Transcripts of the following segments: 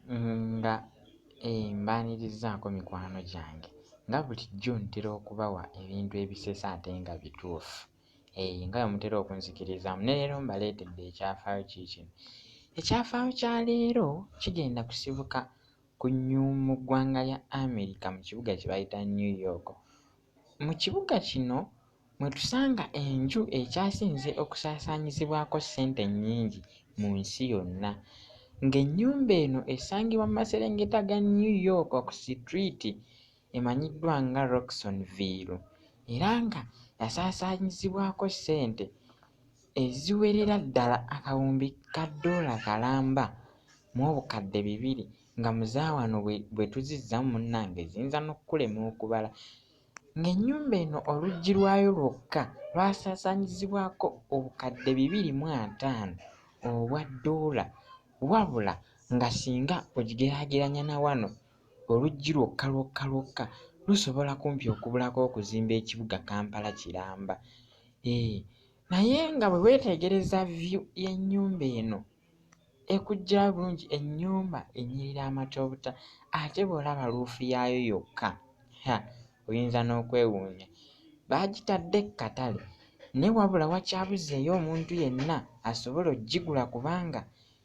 nga mbaanirizaako mikwano gyange nga bulijjo ntera okubawa ebintu ebisesa ate nga bituufu nga bwe mutera okunzikirizamu. Ne leero mbaleetedde ekyafaayo kiikino. Ekyafaayo kya leero kigenda kusibuka mu ggwanga lya America mu kibuga kye bayita New York. Mu kibuga kino mwe tusanga enju ekyasinze okusaasaanyizibwako ssente ennyingi mu nsi yonna, ng'ennyumba eno esangibwa mu maserengeta ga New York ku sitiriiti emanyiddwa nga Rocksonville, era nga yasaasaanyizibwako ssente eziwerera ddala akawumbi ka ddoola kalamba mu obukadde 200, nga mu zaawano bwe tuzizzamu munnange ziyinza n'okkulema okubala. Ng'ennyumba eno oluggi lwayo lwokka lwasaasaanyizibwako obukadde 250 obwa ddoola, wabula nga singa ogigeraageranya na wano oluggi lwokka lusobola kumpi okubulako okuzimba ekibuga Kampala kiramba. Naye nga bwe weetegereza view y'ennyumba eno ekuggyirayo bulungi, ennyumba enyirira amatobuta, ate bw'olaba luufu yaayo yokka oyinza n'okwewuunya. Baagitadde kkatale naye wabula wakyabuzeeyo omuntu yenna asobola oggigula, kubanga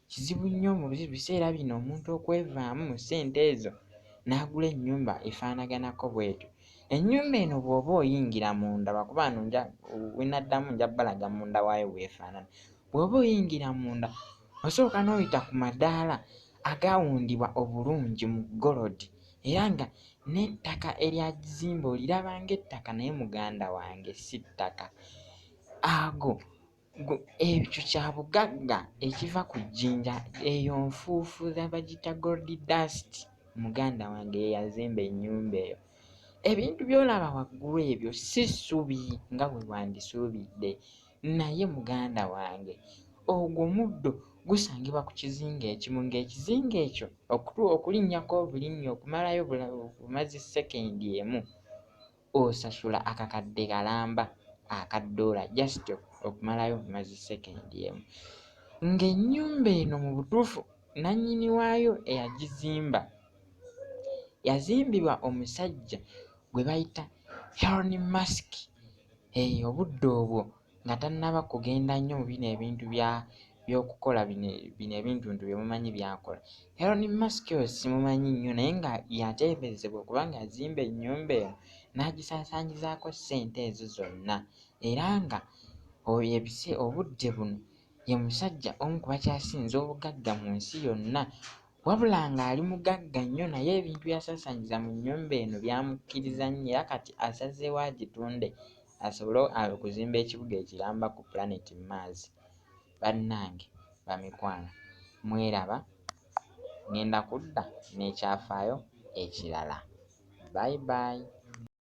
kizibu nnyo mu biseera bino omuntu okwevaamu mu ssente ezo n'agula ennyumba efaanaganako bw'etyo. Ennyumba eno bw'oba oyingira munda, lwakuba wano we naddamu nja bbalaga munda waayo bw'efaanana. Bw'oba oyingira munda osooka n'oyita ku madaala agawundibwa obulungi mu golodi, era nga n'ettaka eryagizimba oliraba ng'ettaka naye muganda wange si ttaka. Ekyo kya bugagga ekiva ku jjinja, eyo nfuufu bagiyita gold dust. Muganda wange ye yazimba ennyumba eyo. Ebintu by'olaba waggulu ebyo si ssubi nga bwe wandisuubidde, naye muganda wange ogwo muddo gusangibwa ku kizinga ekimu, ng'ekizinga ekyo okulinnyako obulinnyi okumalayo bumaze sekendi emu osasula akakadde kalamba aka ddoola just okumalayo bumaze sekendi emu. Ng'ennyumba eno mu butuufu nannyini waayo eyagizimba yazimbibwa omusajja gwe bayita Elon Musk. Obudde obwo nga tannaba kugenda nnyo mu bino ebintu by'okukola bino ebintuntu bye mumanyi by'akola. Elon Musk oyo simumanyi nnyo, naye nga yateeberezebwa okubanga yazimba ennyumba eno n'agisaasaanyizaako ssente ezo zonna, era nga obudde buno ye musajja omu ku bakyasinze obugagga mu nsi yonna. Wabula ng'ali mugagga nnyo, naye ebintu by'asaasaanyiza mu nnyumba eno byamukkiriza nnyo, era kati asazeewo agitunde asobole okuzimba ekibuga ekiramba ku Planet Mars. Bannange bamikwano, mweraba, ngenda kudda n'ekyafaayo ekirala. Bye bye.